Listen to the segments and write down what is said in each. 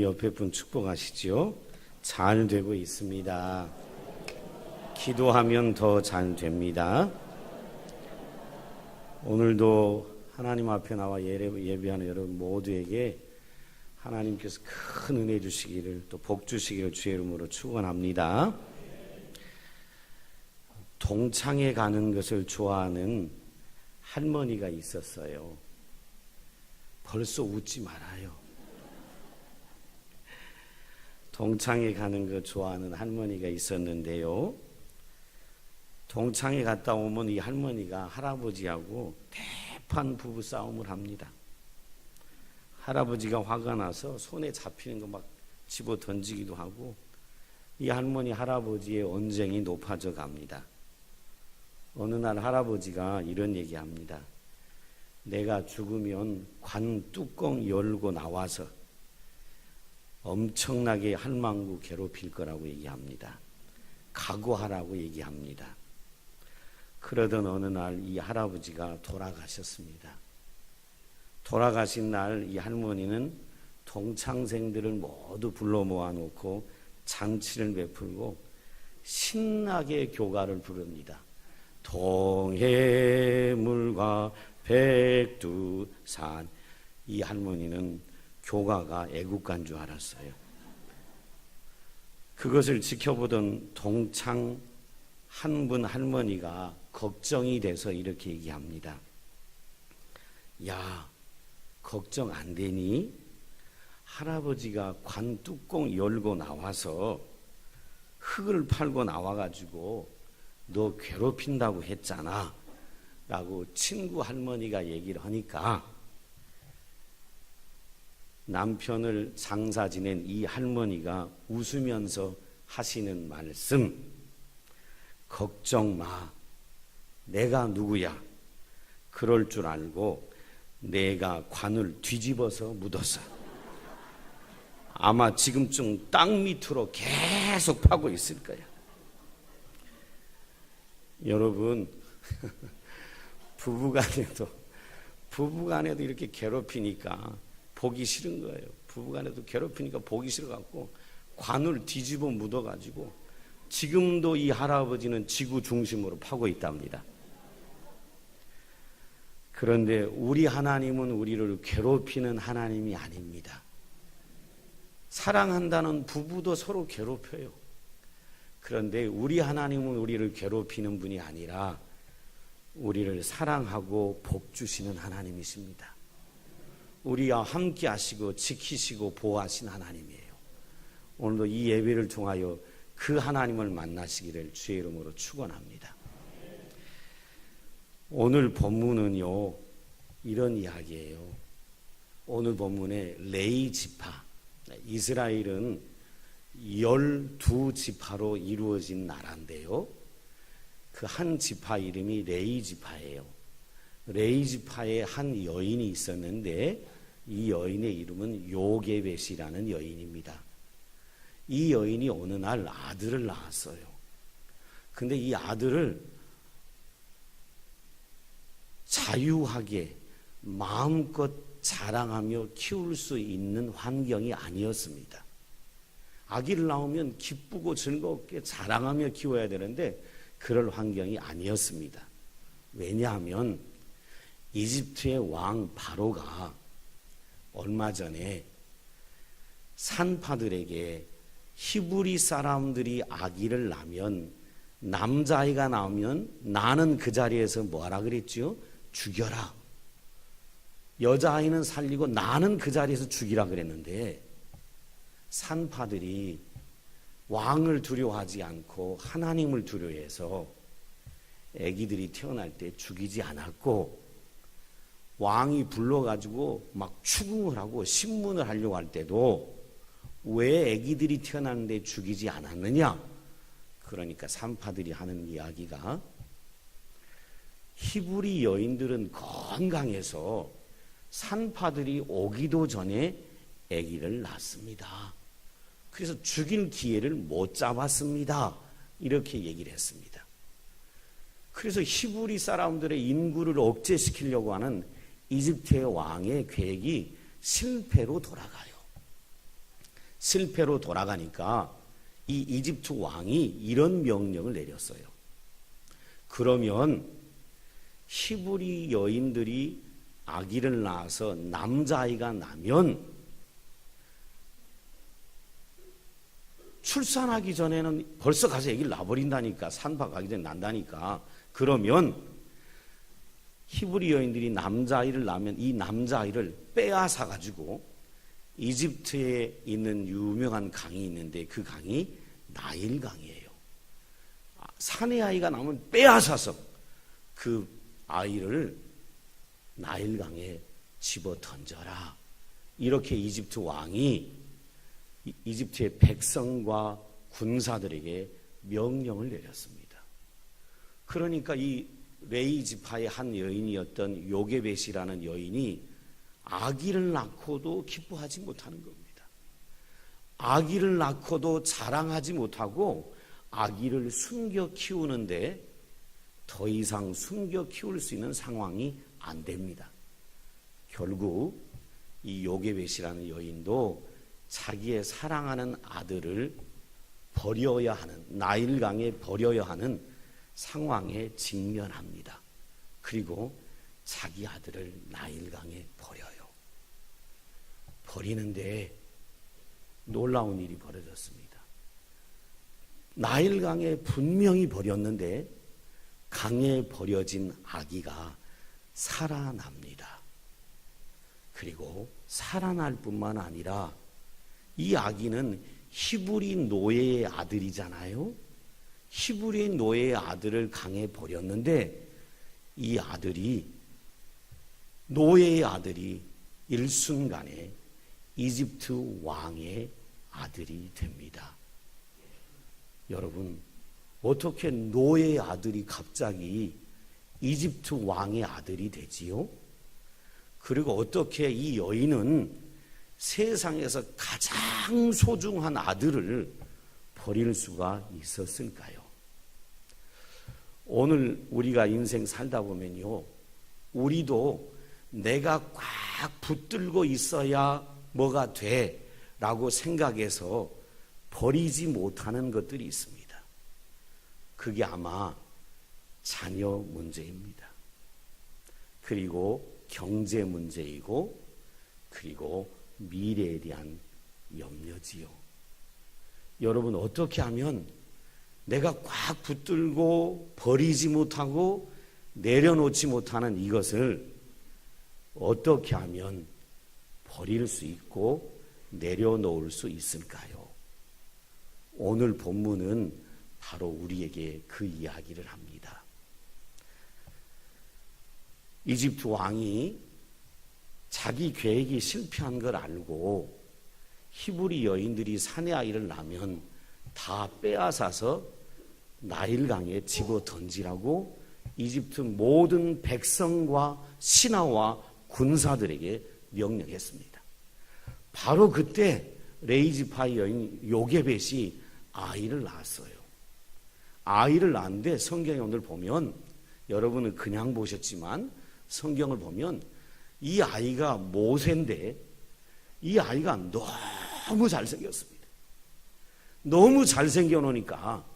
옆에 분 축복하시죠. 잘 되고 있습니다. 기도하면 더 잘 됩니다. 오늘도 하나님 앞에 나와 예배하는 여러분 모두에게 하나님께서 큰 은혜 주시기를, 또 복 주시기를 주의 이름으로 축원합니다. 동창회 가는 것을 좋아하는 할머니가 있었어요. 벌써 웃지 말아요. 동창회 가는 거 좋아하는 할머니가 있었는데요. 동창회 갔다 오면 이 할머니가 할아버지하고 대판 부부 싸움을 합니다. 할아버지가 화가 나서 손에 잡히는 거 막 집어 던지기도 하고, 이 할머니 할아버지의 언쟁이 높아져 갑니다. 어느 날 할아버지가 이런 얘기합니다. 내가 죽으면 관 뚜껑 열고 나와서 엄청나게 할망구 괴롭힐 거라고 얘기합니다. 각오하라고 얘기합니다. 그러던 어느 날 이 할아버지가 돌아가셨습니다. 돌아가신 날 이 할머니는 동창생들을 모두 불러 모아놓고 잔치를 베풀고 신나게 교가를 부릅니다. 동해물과 백두산. 이 할머니는 교가가 애국가인 줄 알았어요. 그것을 지켜보던 동창 한 분 할머니가 걱정이 돼서 이렇게 얘기합니다. 야, 걱정 안 되니? 할아버지가 관 뚜껑 열고 나와서 흙을 팔고 나와가지고 너 괴롭힌다고 했잖아 라고 친구 할머니가 얘기를 하니까 남편을 장사 지낸 이 할머니가 웃으면서 하시는 말씀, 걱정 마. 내가 누구야? 그럴 줄 알고 내가 관을 뒤집어서 묻었어. 아마 지금쯤 땅 밑으로 계속 파고 있을 거야. 여러분, 부부간에도 이렇게 괴롭히니까 보기 싫은 거예요. 부부간에도 괴롭히니까 보기 싫어갖고 관을 뒤집어 묻어가지고 지금도 이 할아버지는 지구 중심으로 파고 있답니다. 그런데 우리 하나님은 우리를 괴롭히는 하나님이 아닙니다. 사랑한다는 부부도 서로 괴롭혀요. 그런데 우리 하나님은 우리를 괴롭히는 분이 아니라 우리를 사랑하고 복 주시는 하나님이십니다. 우리와 함께 하시고 지키시고 보호하신 하나님이에요. 오늘도 이 예배를 통하여 그 하나님을 만나시기를 주의 이름으로 축원합니다. 오늘 본문은요, 이런 이야기예요. 오늘 본문에 레위 지파, 이스라엘은 12지파로 이루어진 나라인데요. 그 한 지파 이름이 레위 지파예요. 레위 지파에 한 여인이 있었는데 이 여인의 이름은 요게벳이라는 여인입니다. 이 여인이 어느 날 아들을 낳았어요. 근데 이 아들을 자유하게 마음껏 자랑하며 키울 수 있는 환경이 아니었습니다. 아기를 낳으면 기쁘고 즐겁게 자랑하며 키워야 되는데 그럴 환경이 아니었습니다. 왜냐하면 이집트의 왕 바로가 얼마 전에 산파들에게 히브리 사람들이 아기를 낳으면, 남자아이가 나오면 나는 그 자리에서 뭐하라 그랬죠? 죽여라. 여자아이는 살리고 나는 그 자리에서 죽이라 그랬는데, 산파들이 왕을 두려워하지 않고 하나님을 두려워해서 아기들이 태어날 때 죽이지 않았고, 왕이 불러가지고 막 추궁을 하고 신문을 하려고 할 때도 왜 아기들이 태어났는데 죽이지 않았느냐? 그러니까 산파들이 하는 이야기가, 히브리 여인들은 건강해서 산파들이 오기도 전에 아기를 낳습니다. 그래서 죽일 기회를 못 잡았습니다. 이렇게 얘기를 했습니다. 그래서 히브리 사람들의 인구를 억제시키려고 하는 이집트의 왕의 계획이 실패로 돌아가요. 실패로 돌아가니까 이 이집트 왕이 이런 명령을 내렸어요. 그러면 히브리 여인들이 아기를 낳아서 남자아이가 나면 출산하기 전에는 벌써 가서 아기를 낳아버린다니까, 산파 가기 전에 난다니까. 그러면 히브리 여인들이 남자아이를 낳으면 이 남자아이를 빼앗아 가지고 이집트에 있는 유명한 강이 있는데 그 강이 나일강이에요. 사내 아이가 나오면 빼앗아서 그 아이를 나일강에 집어 던져라. 이렇게 이집트 왕이 이집트의 백성과 군사들에게 명령을 내렸습니다. 그러니까 이 레위 지파의 한 여인이었던 요게벳이라는 여인이 아기를 낳고도 기뻐하지 못하는 겁니다. 아기를 낳고도 자랑하지 못하고 아기를 숨겨 키우는데 더 이상 숨겨 키울 수 있는 상황이 안 됩니다. 결국 이 요게벳이라는 여인도 자기의 사랑하는 아들을 버려야 하는, 나일강에 버려야 하는 상황에 직면합니다. 그리고 자기 아들을 나일강에 버려요. 버리는데 놀라운 일이 벌어졌습니다. 나일강에 분명히 버렸는데 강에 버려진 아기가 살아납니다. 그리고 살아날 뿐만 아니라 이 아기는 히브리 노예의 아들이잖아요. 히브리 노예의 아들을 강에 버렸는데 이 아들이, 노예의 아들이 일순간에 이집트 왕의 아들이 됩니다. 여러분, 어떻게 노예의 아들이 갑자기 이집트 왕의 아들이 되지요? 그리고 어떻게 이 여인은 세상에서 가장 소중한 아들을 버릴 수가 있었을까요? 오늘 우리가 인생 살다 보면요, 우리도 내가 꽉 붙들고 있어야 뭐가 돼 라고 생각해서 버리지 못하는 것들이 있습니다. 그게 아마 자녀 문제입니다. 그리고 경제 문제이고, 그리고 미래에 대한 염려지요. 여러분, 어떻게 하면 내가 꽉 붙들고 버리지 못하고 내려놓지 못하는 이것을 어떻게 하면 버릴 수 있고 내려놓을 수 있을까요? 오늘 본문은 바로 우리에게 그 이야기를 합니다. 이집트 왕이 자기 계획이 실패한 걸 알고 히브리 여인들이 사내 아이를 낳으면 다 빼앗아서 나일강에 집어 던지라고 이집트 모든 백성과 신하와 군사들에게 명령했습니다. 바로 그때 레위 지파의 여인 요게벳이 아이를 낳았어요. 아이를 낳았는데 성경에 오늘 보면, 여러분은 그냥 보셨지만 성경을 보면 이 아이가 모세인데 이 아이가 너무 잘생겼습니다. 너무 잘생겨 놓으니까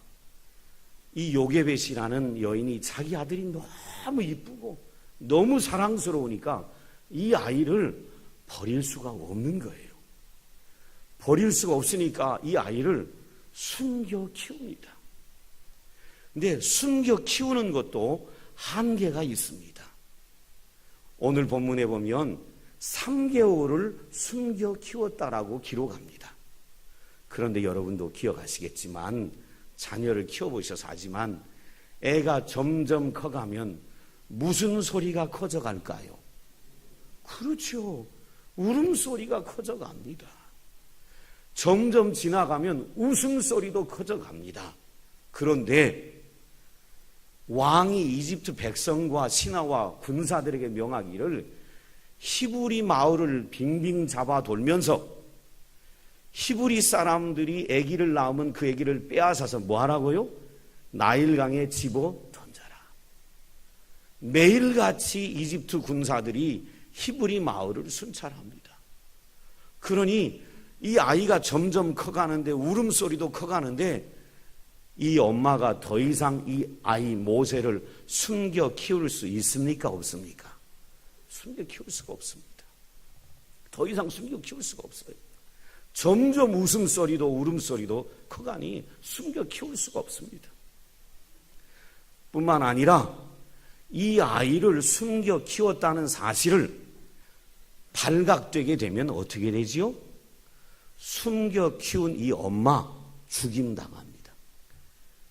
이 요게벳이라는 여인이 자기 아들이 너무 이쁘고 너무 사랑스러우니까 이 아이를 버릴 수가 없는 거예요. 버릴 수가 없으니까 이 아이를 숨겨 키웁니다. 근데 숨겨 키우는 것도 한계가 있습니다. 오늘 본문에 보면 3개월을 숨겨 키웠다라고 기록합니다. 그런데 여러분도 기억하시겠지만, 자녀를 키워보셔서 하지만 애가 점점 커가면 무슨 소리가 커져갈까요? 그렇죠. 울음소리가 커져갑니다. 점점 지나가면 웃음소리도 커져갑니다. 그런데 왕이 이집트 백성과 신하와 군사들에게 명하기를 히브리 마을을 빙빙 잡아 돌면서 히브리 사람들이 아기를 낳으면 그 아기를 빼앗아서 뭐 하라고요? 나일강에 집어 던져라. 매일같이 이집트 군사들이 히브리 마을을 순찰합니다. 그러니 이 아이가 점점 커가는데, 울음소리도 커가는데, 이 엄마가 더 이상 이 아이 모세를 숨겨 키울 수 있습니까? 없습니까? 숨겨 키울 수가 없습니다. 더 이상 숨겨 키울 수가 없어요. 점점 웃음소리도 울음소리도 커가니 숨겨 키울 수가 없습니다. 뿐만 아니라 이 아이를 숨겨 키웠다는 사실을 발각되게 되면 어떻게 되지요? 숨겨 키운 이 엄마 죽임당합니다.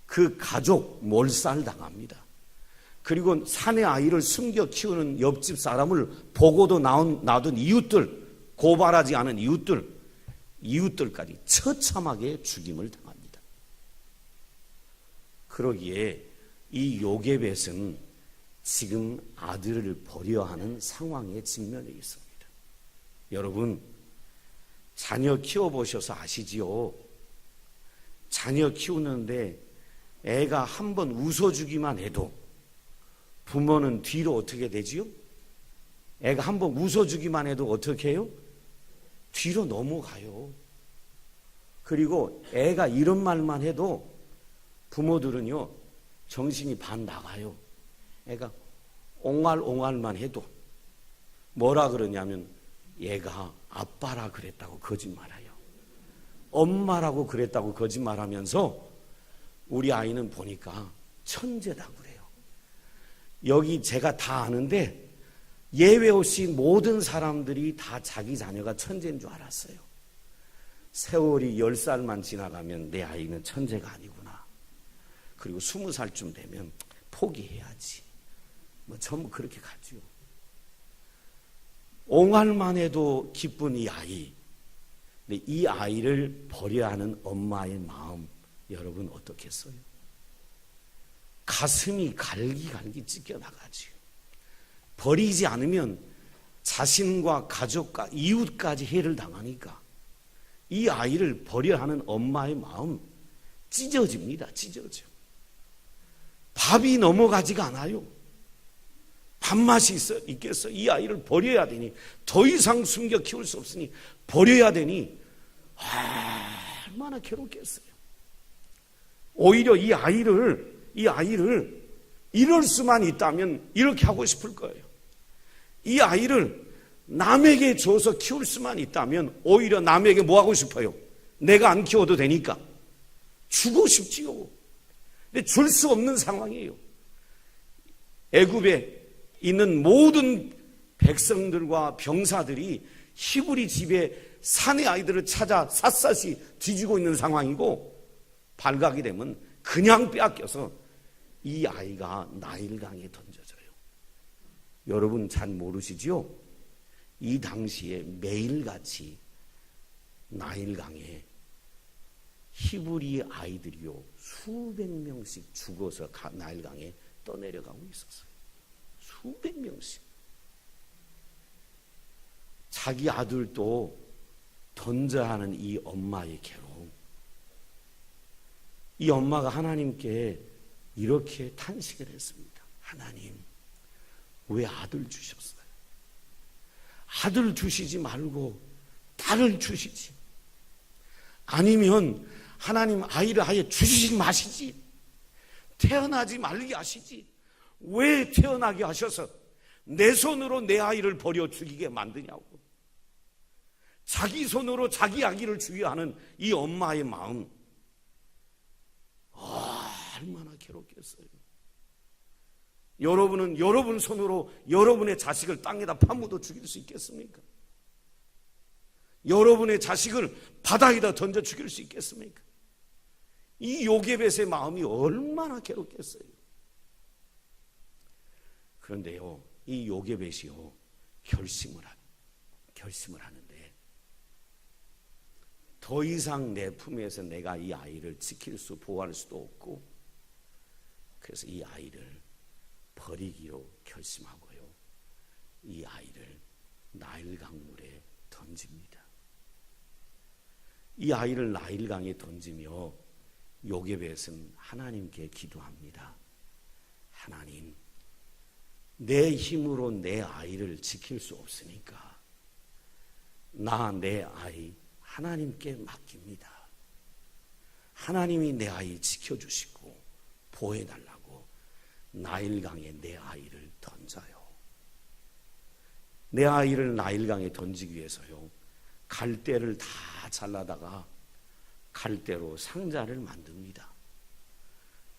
그 가족 몰살당합니다. 그리고 사내 아이를 숨겨 키우는 옆집 사람을 보고도 놔둔 이웃들, 고발하지 않은 이웃들까지 처참하게 죽임을 당합니다. 그러기에 이 요게벳은 지금 아들을 버려야 하는 상황에 직면해 있습니다. 여러분, 자녀 키워보셔서 아시지요? 자녀 키우는데 애가 한번 웃어주기만 해도 부모는 뒤로 어떻게 되지요? 애가 한번 웃어주기만 해도 어떻게 해요? 뒤로 넘어가요. 그리고 애가 이런 말만 해도 부모들은요, 정신이 반 나가요. 애가 옹알옹알만 해도 뭐라 그러냐면 얘가 아빠라 그랬다고 거짓말해요. 엄마라고 그랬다고 거짓말하면서 우리 아이는 보니까 천재다 그래요. 여기 제가 다 아는데 예외 없이 모든 사람들이 다 자기 자녀가 천재인 줄 알았어요. 세월이 10살만 지나가면 내 아이는 천재가 아니구나. 그리고 20살쯤 되면 포기해야지. 뭐 전부 그렇게 가죠. 옹알만 해도 기쁜 이 아이. 근데 이 아이를 버려야 하는 엄마의 마음, 여러분 어떻겠어요? 가슴이 갈기갈기 찢겨나가지요. 버리지 않으면 자신과 가족과 이웃까지 해를 당하니까 이 아이를 버려야 하는 엄마의 마음 찢어집니다. 찢어져. 밥이 넘어가지가 않아요. 밥맛이 있겠어. 이 아이를 버려야 되니, 더 이상 숨겨 키울 수 없으니 버려야 되니 얼마나 괴롭겠어요. 오히려 이 아이를 이럴 수만 있다면 이렇게 하고 싶을 거예요. 이 아이를 남에게 줘서 키울 수만 있다면 오히려 남에게 뭐 하고 싶어요? 내가 안 키워도 되니까 주고 싶지요. 근데 줄 수 없는 상황이에요. 애굽에 있는 모든 백성들과 병사들이 히브리 집에 사내 아이들을 찾아 샅샅이 뒤지고 있는 상황이고, 발각이 되면 그냥 빼앗겨서 이 아이가 나일강에 던져져요. 여러분 잘 모르시지요? 이 당시에 매일같이 나일강에 히브리 아이들이요 수백 명씩 죽어서 나일강에 떠내려가고 있었어요. 수백 명씩. 자기 아들도 던져야 하는 이 엄마의 괴로움. 이 엄마가 하나님께 이렇게 탄식을 했습니다. 하나님, 왜 아들 주셨어요? 아들 주시지 말고 딸을 주시지. 아니면 하나님 아이를 아예 주시지 마시지. 태어나지 말게 하시지. 왜 태어나게 하셔서 내 손으로 내 아이를 버려 죽이게 만드냐고. 자기 손으로 자기 아기를 죽여야 하는 이 엄마의 마음, 얼마나 괴롭겠어요. 여러분은 여러분 손으로 여러분의 자식을 땅에다 파묻어 죽일 수 있겠습니까? 여러분의 자식을 바다에다 던져 죽일 수 있겠습니까? 이 요게벳의 마음이 얼마나 괴롭겠어요. 그런데요, 이 요게벳이요 결심을 하는데, 더 이상 내 품에서 내가 이 아이를 지킬 수, 보호할 수도 없고, 그래서 이 아이를 버리기로 결심하고요, 이 아이를 나일강물에 던집니다. 이 아이를 나일강에 던지며 요게벳은 하나님께 기도합니다. 하나님, 내 힘으로 내 아이를 지킬 수 없으니까 나 내 아이 하나님께 맡깁니다. 하나님이 내 아이 지켜주시고 보호해달라고 나일강에 내 아이를 던져요. 내 아이를 나일강에 던지기 위해서요, 갈대를 다 잘라다가 갈대로 상자를 만듭니다.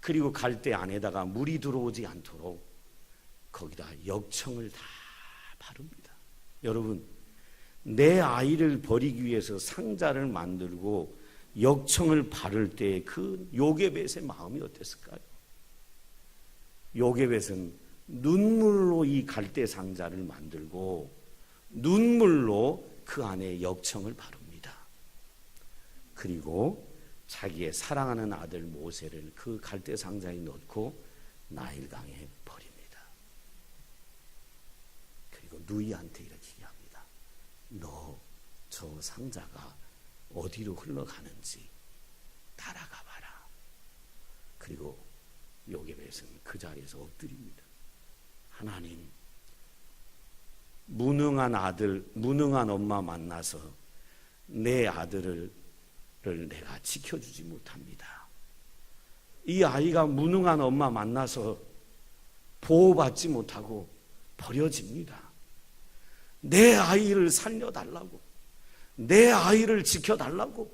그리고 갈대 안에다가 물이 들어오지 않도록 거기다 역청을 다 바릅니다. 여러분, 내 아이를 버리기 위해서 상자를 만들고 역청을 바를 때 그 요게벳의 마음이 어땠을까요? 요게벳은 눈물로 이 갈대 상자를 만들고 눈물로 그 안에 역청을 바릅니다. 그리고 자기의 사랑하는 아들 모세를 그 갈대 상자에 넣고 나일강에 버립니다. 그리고 누이한테 이렇게 얘기합니다. 너 저 상자가 어디로 흘러가는지 따라가 봐라. 그리고 요게벳은 그 자리에서 엎드립니다. 하나님, 무능한 아들, 무능한 엄마 만나서 내 아들을 내가 지켜주지 못합니다. 이 아이가 무능한 엄마 만나서 보호받지 못하고 버려집니다. 내 아이를 살려달라고, 내 아이를 지켜달라고.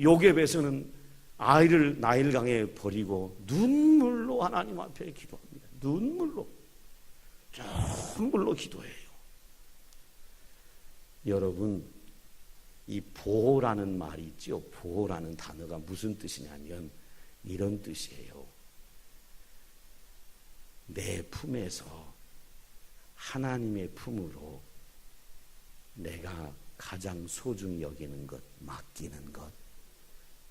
요게벳은 아이를 나일강에 버리고 눈물로 하나님 앞에 기도합니다. 눈물로 기도해요. 여러분, 이 보호라는 말이 있죠. 보호라는 단어가 무슨 뜻이냐면 이런 뜻이에요. 내 품에서 하나님의 품으로 내가 가장 소중히 여기는 것, 맡기는 것,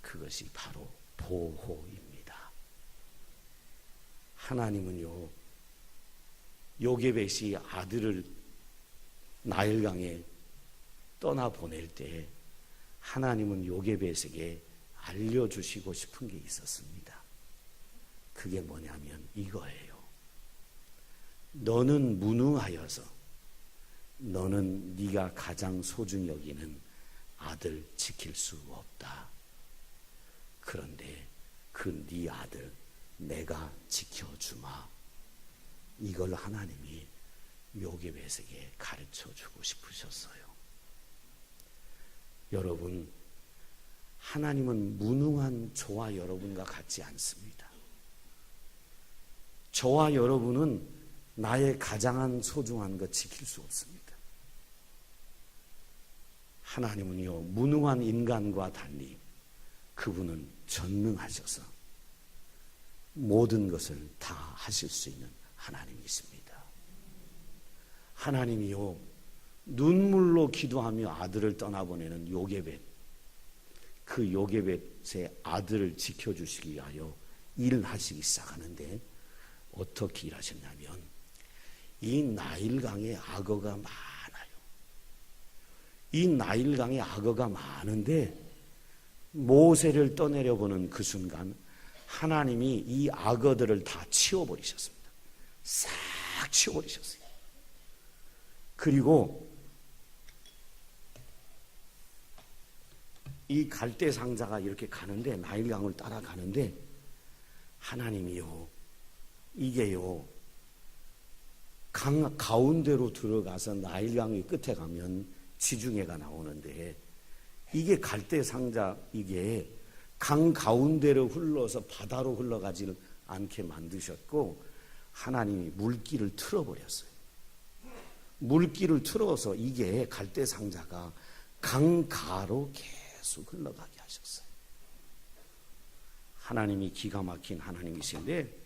그것이 바로 보호입니다. 하나님은요, 요게벳이 아들을 나일강에 떠나보낼 때 하나님은 요게벳에게 알려주시고 싶은 게 있었습니다. 그게 뭐냐면 이거예요. 너는 무능하여서 너는 네가 가장 소중히 여기는 아들 지킬 수 없다. 그런데 그 네 아들 내가 지켜주마. 이걸 하나님이 요게벳에게 가르쳐주고 싶으셨어요. 여러분, 하나님은 무능한 저와 여러분과 같지 않습니다. 저와 여러분은 나의 가장 소중한 것 지킬 수 없습니다. 하나님은요, 무능한 인간과 달리 그분은 전능하셔서 모든 것을 다 하실 수 있는 하나님이십니다. 하나님이요, 눈물로 기도하며 아들을 떠나보내는 요게벳, 그 요게벳의 아들을 지켜주시기 위하여 일을 하시기 시작하는데 어떻게 일하셨냐면 이 나일강에 악어가 많아요. 이 나일강에 악어가 많은데 모세를 떠내려보는 그 순간 하나님이 이 악어들을 다 치워버리셨습니다. 싹 치워버리셨어요. 그리고 이 갈대 상자가 이렇게 가는데, 나일강을 따라가는데 하나님이요, 이게요, 강 가운데로 들어가서 나일강의 끝에 가면 지중해가 나오는데 이게 갈대 상자, 이게 강 가운데로 흘러서 바다로 흘러가지는 않게 만드셨고 하나님이 물길을 틀어버렸어요. 물길을 틀어서 이게 갈대 상자가 강가로 계속 흘러가게 하셨어요. 하나님이 기가 막힌 하나님이신데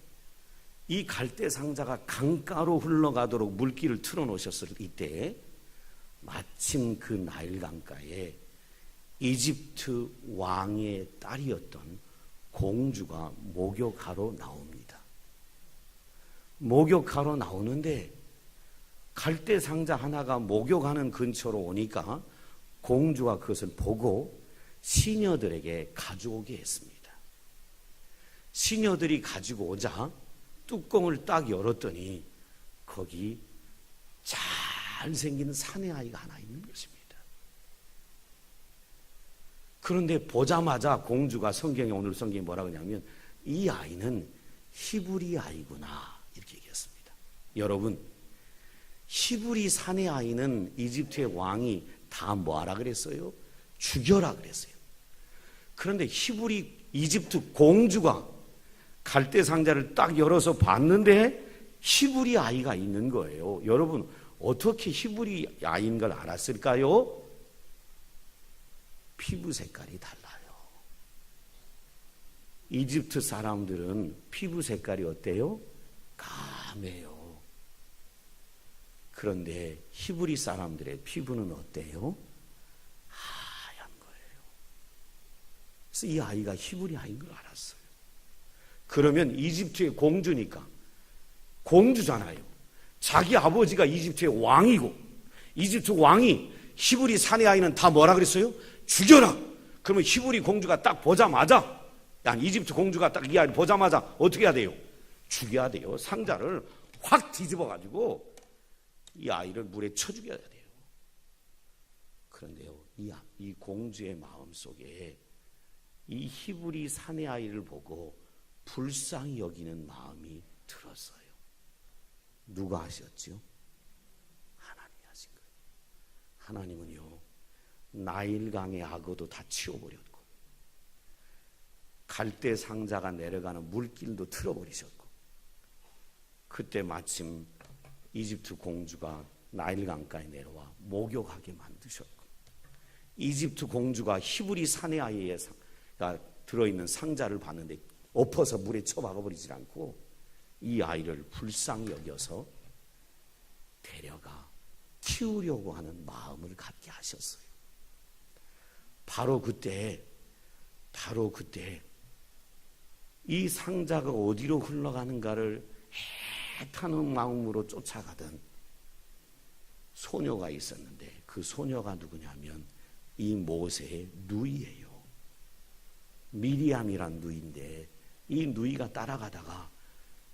이 갈대 상자가 강가로 흘러가도록 물길을 틀어놓으셨을 이때 마침 그 나일강가에 이집트 왕의 딸이었던 공주가 목욕하러 나옵니다. 목욕하러 나오는데 갈대 상자 하나가 목욕하는 근처로 오니까 공주가 그것을 보고 시녀들에게 가져오게 했습니다. 시녀들이 가지고 오자 뚜껑을 딱 열었더니 거기 잘생긴 사내 아이가 하나 있는 것입니다. 그런데 보자마자 공주가 성경에 오늘 성경에 뭐라고 하냐면 이 아이는 히브리 아이구나 이렇게 얘기했습니다. 여러분, 히브리 사내 아이는 이집트의 왕이 다 뭐하라 그랬어요? 죽여라 그랬어요. 그런데 히브리 이집트 공주가 갈대 상자를 딱 열어서 봤는데 히브리 아이가 있는 거예요. 여러분, 어떻게 히브리 아이인 걸 알았을까요? 피부 색깔이 달라요. 이집트 사람들은 피부 색깔이 어때요? 까매요. 그런데 히브리 사람들의 피부는 어때요? 하얀 거예요. 그래서 이 아이가 히브리 아이인 걸 알았어요. 그러면 이집트의 공주니까, 공주잖아요. 자기 아버지가 이집트의 왕이고, 이집트 왕이 히브리 사내 아이는 다 뭐라 그랬어요? 죽여라. 그러면 히브리 공주가 딱 보자마자, 이집트 공주가 딱 이 아이를 보자마자 어떻게 해야 돼요? 죽여야 돼요. 상자를 확 뒤집어가지고 이 아이를 물에 쳐 죽여야 돼요. 그런데요, 이 공주의 마음 속에 이 히브리 사내 아이를 보고 불쌍히 여기는 마음이 들었어요. 누가 하셨죠? 하나님이 하신 거예요. 하나님은요, 나일강의 악어도 다 치워버렸고, 갈대 상자가 내려가는 물길도 틀어버리셨고, 그때 마침 이집트 공주가 나일강가에 내려와 목욕하게 만드셨고, 이집트 공주가 히브리 사내 아이가 들어있는 상자를 봤는데 엎어서 물에 쳐박아버리지 않고 이 아이를 불쌍히 여겨서 데려가 키우려고 하는 마음을 갖게 하셨어요. 바로 그때 이 상자가 어디로 흘러가는가를 애타는 마음으로 쫓아가던 소녀가 있었는데, 그 소녀가 누구냐면 이 모세의 누이예요. 미리암이란 누이인데, 이 누이가 따라가다가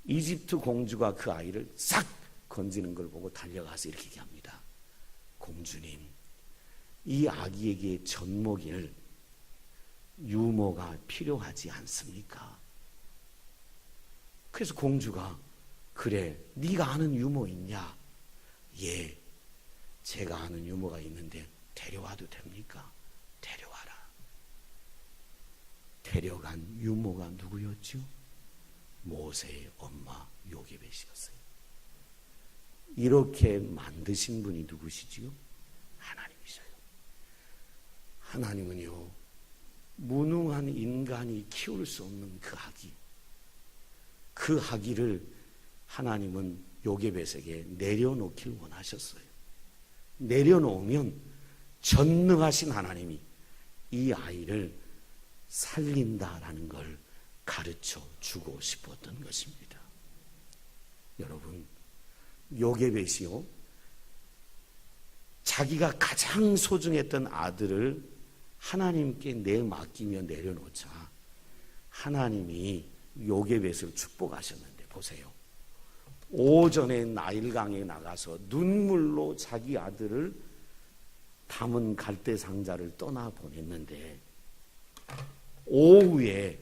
이집트 공주가 그 아이를 싹 건지는 걸 보고 달려가서 이렇게 얘기합니다. 공주님, 이 아기에게 젖먹일 유모가 필요하지 않습니까? 그래서 공주가, 그래, 네가 아는 유모 있냐? 예, 제가 아는 유모가 있는데 데려와도 됩니까? 데려와라. 데려간 유모가 누구였죠? 모세의 엄마 요게벳이었어요. 이렇게 만드신 분이 누구시지요? 하나님이셔요. 하나님은요, 무능한 인간이 키울 수 없는 그 아기를 하나님은 요게벳에게 내려놓길 원하셨어요. 내려놓으면 전능하신 하나님이 이 아이를 살린다라는 걸 가르쳐 주고 싶었던 것입니다. 여러분, 요게벳이요, 자기가 가장 소중했던 아들을 하나님께 맡기며 내려놓자 하나님이 요게벳을 축복하셨는데, 보세요. 오전에 나일강에 나가서 눈물로 자기 아들을 담은 갈대 상자를 떠나 보냈는데, 오후에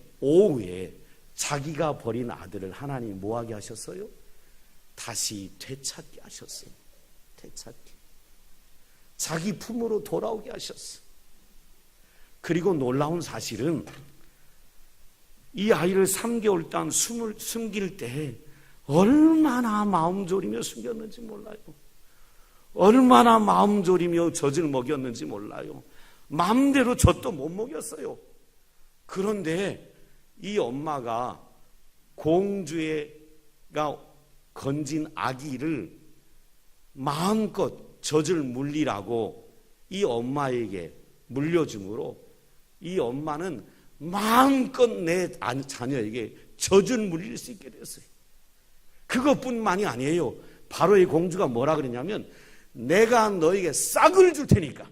자기가 버린 아들을 하나님이 뭐하게 하셨어요? 다시 되찾게 하셨어요. 되찾게. 자기 품으로 돌아오게 하셨어요. 그리고 놀라운 사실은 이 아이를 3개월 동안 숨길 때 얼마나 마음 졸이며 숨겼는지 몰라요. 얼마나 마음 졸이며 젖을 먹였는지 몰라요. 마음대로 젖도 못 먹였어요. 그런데 이 엄마가 공주가 건진 아기를 마음껏 젖을 물리라고 이 엄마에게 물려줌으로 이 엄마는 마음껏 내 자녀에게 젖을 물릴 수 있게 됐어요. 그것뿐만이 아니에요. 바로 이 공주가 뭐라 그러냐면, 내가 너에게 싹을 줄 테니까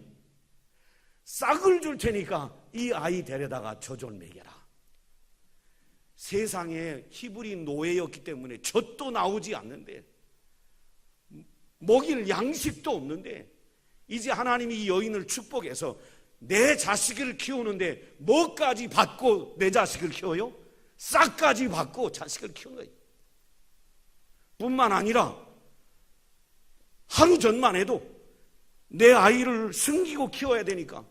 이 아이 데려다가 젖을 먹여라. 세상에 히브리 노예였기 때문에 젖도 나오지 않는데, 먹일 양식도 없는데, 이제 하나님이 이 여인을 축복해서 내 자식을 키우는데 뭐까지 받고 내 자식을 키워요? 싹까지 받고 자식을 키우는 거예요. 뿐만 아니라 하루 전만 해도 내 아이를 숨기고 키워야 되니까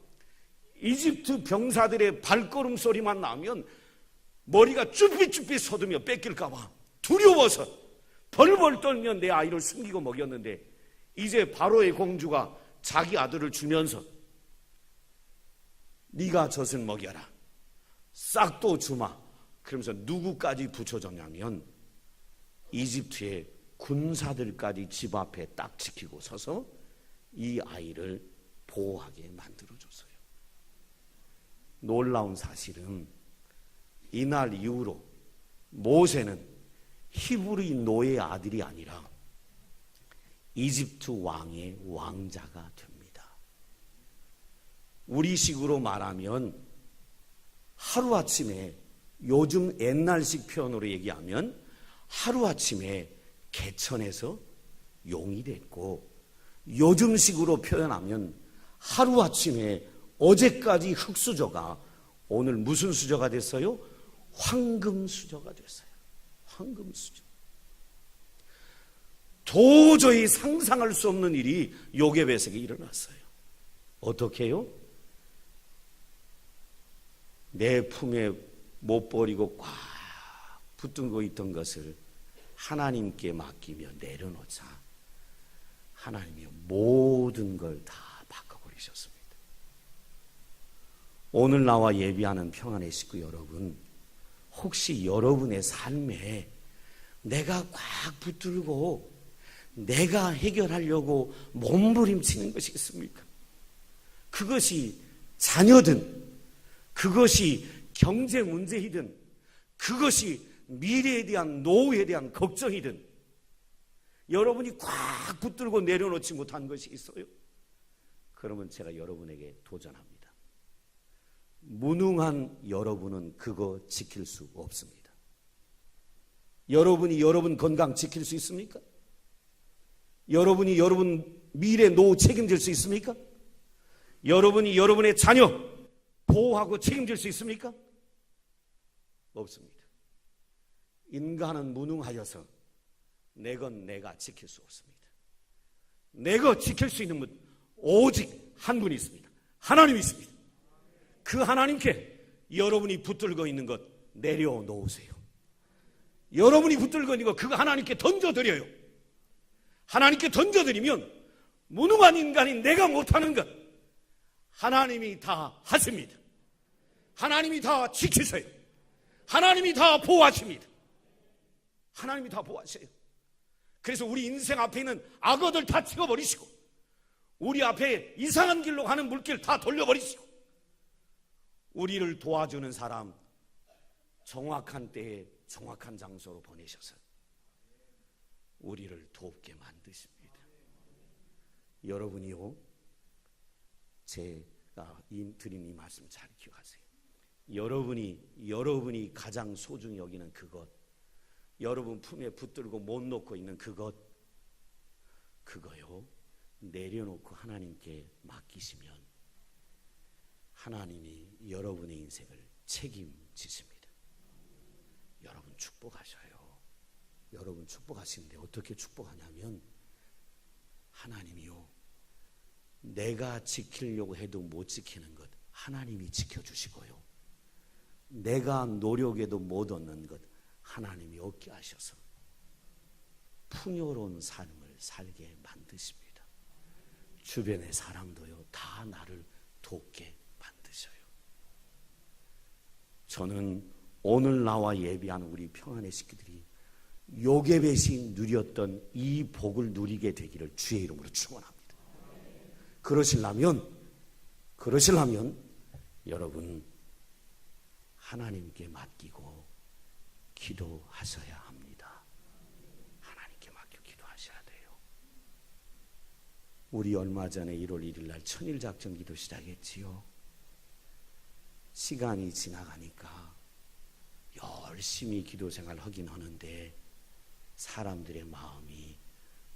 이집트 병사들의 발걸음 소리만 나면 머리가 쭈삣쭈삣 서두며 뺏길까 봐 두려워서 벌벌 떨며 내 아이를 숨기고 먹였는데, 이제 바로의 공주가 자기 아들을 주면서 네가 젖을 먹여라, 싹도 주마, 그러면서 누구까지 붙여줬냐면 이집트의 군사들까지 집 앞에 딱 지키고 서서 이 아이를 보호하게 만들어줬어요. 놀라운 사실은 이날 이후로 모세는 히브리 노예의 아들이 아니라 이집트 왕의 왕자가 됩니다. 우리식으로 말하면 하루아침에, 요즘 옛날식 표현으로 얘기하면 하루아침에 개천에서 용이 됐고, 요즘식으로 표현하면 하루아침에 어제까지 흙수저가 오늘 무슨 수저가 됐어요? 황금수저가 됐어요. 황금수저. 도저히 상상할 수 없는 일이 요게벳에게 일어났어요. 어떻게 해요? 내 품에 못 버리고 꽉 붙들고 있던 것을 하나님께 맡기며 내려놓자 하나님이 모든 걸 다 바꿔버리셨습니다. 오늘 나와 예비하는 평안의 식구 여러분, 혹시 여러분의 삶에 내가 꽉 붙들고 내가 해결하려고 몸부림치는 것이 있습니까? 그것이 자녀든, 그것이 경제 문제이든, 그것이 미래에 대한 노후에 대한 걱정이든, 여러분이 꽉 붙들고 내려놓지 못한 것이 있어요. 그러면 제가 여러분에게 도전합니다. 무능한 여러분은 그거 지킬 수 없습니다. 여러분이 여러분 건강 지킬 수 있습니까? 여러분이 여러분 미래 노후 책임질 수 있습니까? 여러분이 여러분의 자녀 보호하고 책임질 수 있습니까? 없습니다. 인간은 무능하여서 내건 내가 지킬 수 없습니다. 내가 지킬 수 있는 분 오직 한 분이 있습니다. 하나님이 있습니다. 그 하나님께 여러분이 붙들고 있는 것 내려놓으세요. 여러분이 붙들고 있는 것 그거 하나님께 던져드려요. 하나님께 던져드리면 무능한 인간인 내가 못하는 것 하나님이 다 하십니다. 하나님이 다 지키세요. 하나님이 다 보호하십니다. 하나님이 다 보호하세요. 그래서 우리 인생 앞에 있는 악어들 다 찍어버리시고, 우리 앞에 이상한 길로 가는 물길 다 돌려버리시고, 우리를 도와주는 사람 정확한 때에 정확한 장소로 보내셔서 우리를 돕게 만드십니다. 여러분이요, 제가 드린 이 말씀 잘 기억하세요. 여러분이 가장 소중히 여기는 그것, 여러분 품에 붙들고 못 놓고 있는 그거요, 내려놓고 하나님께 맡기시면 하나님이 여러분의 인생을 책임지십니다. 여러분 축복하셔요. 여러분 축복하시는데 어떻게 축복하냐면, 하나님이요, 내가 지키려고 해도 못 지키는 것 하나님이 지켜주시고요, 내가 노력해도 못 얻는 것 하나님이 얻게 하셔서 풍요로운 삶을 살게 만드십니다. 주변의 사람도요 다 나를 돕게 만드셔요. 저는 오늘 나와 예비하는 우리 평안의 식구들이 요게벳이 누렸던 이 복을 누리게 되기를 주의 이름으로 축원합니다. 그러시려면 여러분 하나님께 맡기고 기도하셔야 합니다. 하나님께 맡겨 기도하셔야 돼요. 우리 얼마 전에 1월 1일 날 천일작전 기도 시작했지요. 시간이 지나가니까 열심히 기도 생활 하긴 하는데 사람들의 마음이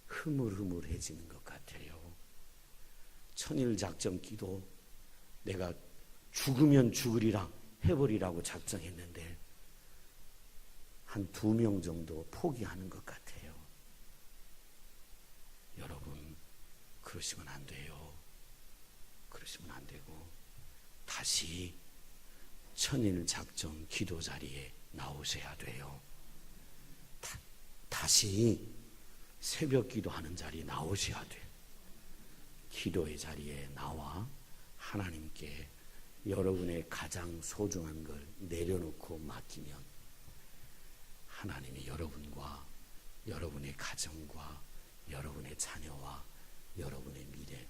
흐물흐물해지는 것 같아요. 천일작전 기도 내가 죽으면 죽으리라 해버리라고 작정했는데 한 2명 정도 포기하는 것 같아요. 여러분, 그러시면 안 돼요. 그러시면 안 되고 다시 천일 작정 기도 자리에 나오셔야 돼요. 다시 새벽 기도하는 자리에 나오셔야 돼요. 기도의 자리에 나와 하나님께 여러분의 가장 소중한 걸 내려놓고 맡기면 하나님이 여러분과 여러분의 가정과 여러분의 자녀와 여러분의 미래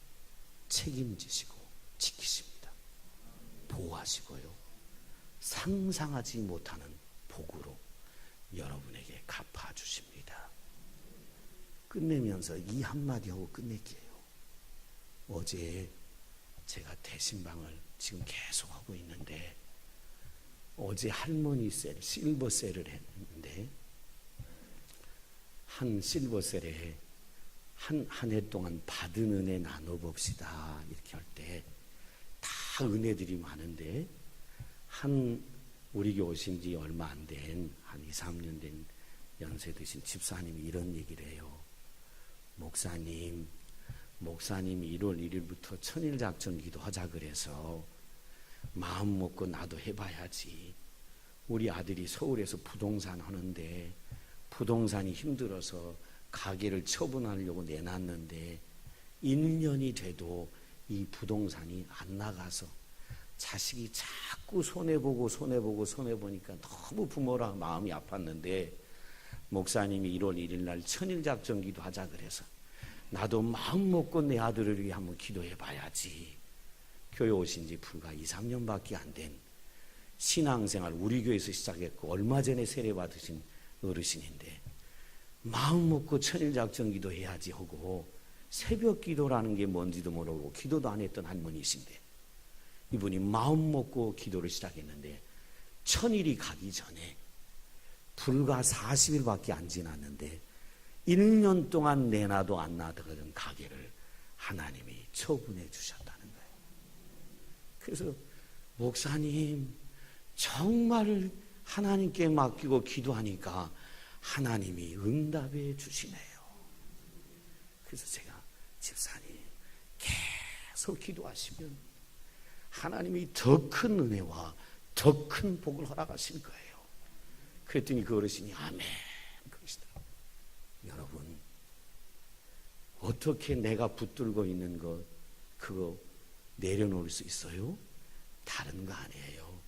책임지시고 지키십니다. 보호하시고요. 상상하지 못하는 복으로 여러분에게 갚아주십니다. 끝내면서 이 한마디 하고 끝낼게요. 어제 제가 대신방을 지금 계속하고 있는데 어제 할머니 셀, 실버 셀을 했는데 한 실버 셀에 한 해 동안 받은 은혜 나눠봅시다 이렇게 할 때 다 은혜들이 많은데 우리 교회 오신 지 얼마 안 된 한 2, 3년 된 연세 드신 집사님이 이런 얘기를 해요. 목사님이 1월 1일부터 천일작전 기도하자 그래서 마음 먹고 나도 해봐야지. 우리 아들이 서울에서 부동산 하는데 부동산이 힘들어서 가게를 처분하려고 내놨는데 1년이 돼도 이 부동산이 안 나가서 자식이 자꾸 손해보니까 너무 부모라 마음이 아팠는데 목사님이 1월 1일 날 천일작전 기도하자 그래서 나도 마음 먹고 내 아들을 위해 한번 기도해 봐야지. 교회 오신 지 불과 2, 3년밖에 안 된 신앙생활 우리 교회에서 시작했고 얼마 전에 세례 받으신 어르신인데 마음 먹고 천일작전 기도해야지 하고 새벽 기도라는 게 뭔지도 모르고 기도도 안 했던 할머니이신데 이분이 마음 먹고 기도를 시작했는데 천일이 가기 전에 불과 40일밖에 안 지났는데 1년 동안 내놔도 안 나가던 가게를 하나님이 처분해 주셨다는 거예요. 그래서 목사님 정말 하나님께 맡기고 기도하니까 하나님이 응답해 주시네요. 그래서 제가 집사님 계속 기도하시면 하나님이 더 큰 은혜와 더 큰 복을 허락하실 거예요. 그랬더니 그 어르신이 아멘 그러시더라고요. 여러분 어떻게 내가 붙들고 있는 것 그거 내려놓을 수 있어요? 다른 거 아니에요.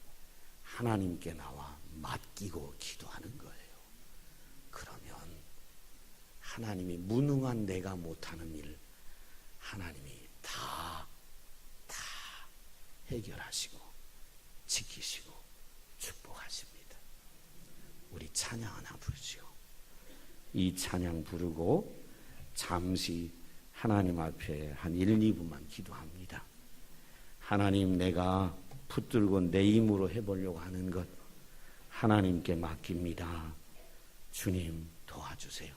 하나님께 나와 맡기고 기도하는 거예요. 그러면 하나님이 무능한 내가 못하는 일 하나님이 다 해결하시고 지키시고 축복하십니다. 우리 찬양 하나 부르죠. 이 찬양 부르고 잠시 하나님 앞에 한 1, 2분만 기도합니다. 하나님 내가 붙들고 내 힘으로 해보려고 하는 것 하나님께 맡깁니다. 주님 도와주세요.